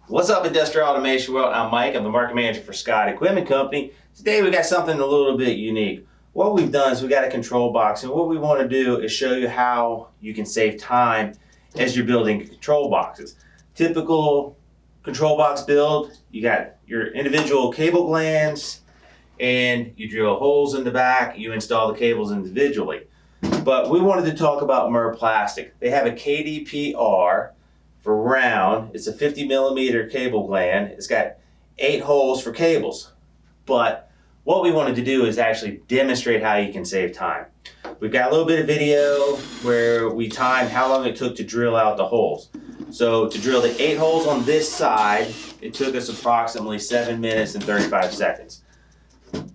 What's up, Industrial Automation World? I'm Mike. I'm the market manager for Scott Equipment Company. Today we got something a little bit unique. What we've done is we got a control box, and what we want to do is show you how you can save time as you're building control boxes. Typical control box build, you got your individual cable glands, and you drill holes in the back, you install the cables individually. But we wanted to talk about Murrplastik. They have a KDP-R for round. It's a 50 millimeter cable gland. It's got 8 holes for cables. But what we wanted to do is actually demonstrate how you can save time. We've got a little bit of video where we timed how long it took to drill out the holes. So to drill the 8 holes on this side, it took us approximately 7 minutes and 35 seconds.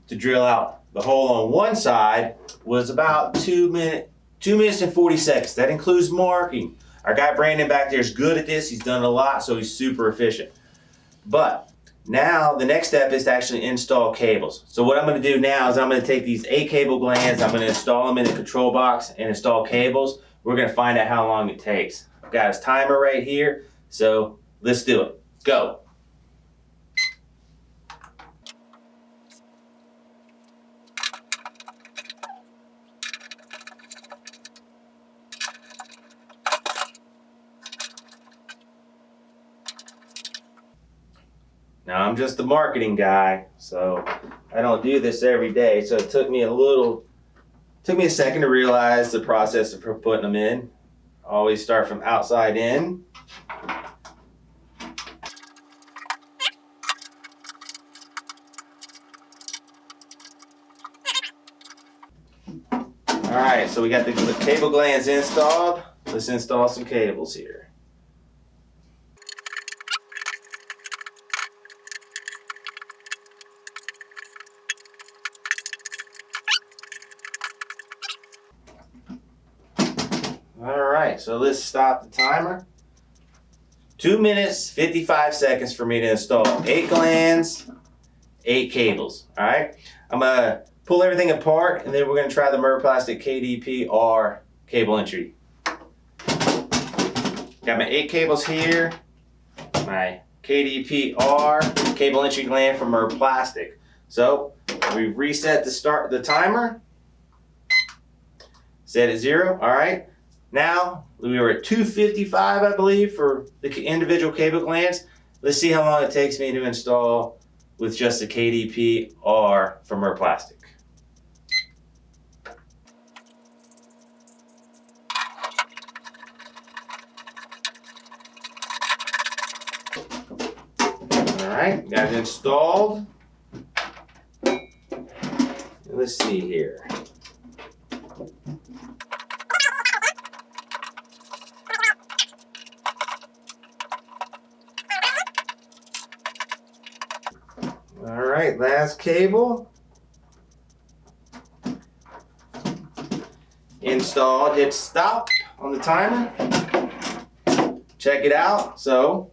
To drill out the hole on one side was about 2 minutes and 40 seconds. That includes marking. Our guy Brandon back there is good at this. He's done it a lot, so he's super efficient. But now the next step is to actually install cables. So what I'm going to do now is I'm going to take these 8 cable glands, I'm going to install them in the control box and install cables. We're going to find out how long it takes. I've got his timer right here, so let's do it. Go. Now I'm just the marketing guy, so I don't do this every day. So it took me a second to realize the process of putting them in. Always start from outside in. All right, so we got the cable glands installed. Let's install some cables here. Alright, so let's stop the timer. 2 minutes, 55 seconds for me to install 8 glands, 8 cables. Alright, I'm going to pull everything apart and then we're going to try the Murrplastik KDP-R cable entry. Got my 8 cables here, my KDP-R cable entry gland from Murrplastik. So we've reset the timer, set it 0. Alright. Now, we were at 255, I believe, for the individual cable glands. Let's see how long it takes me to install with just the KDP-R from Murrplastik. All right, got it installed. Let's see here. All right, last cable installed. Hit stop on the timer. Check it out. So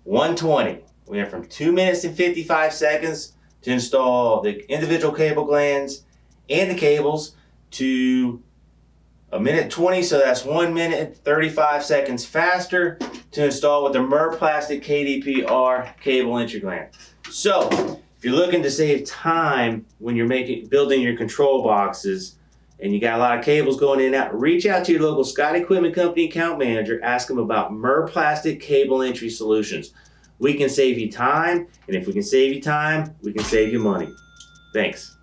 1:20. We went from 2 minutes and 55 seconds to install the individual cable glands and the cables to 1:20. So that's 1 minute 35 seconds faster to install with the Murrplastik KDP-R cable entry gland. So, if you're looking to save time when you're building your control boxes and you got a lot of cables going in and out, reach out to your local Scott Equipment Company account manager, ask them about Murrplastik cable entry solutions. We can save you time, and if we can save you time, we can save you money. Thanks.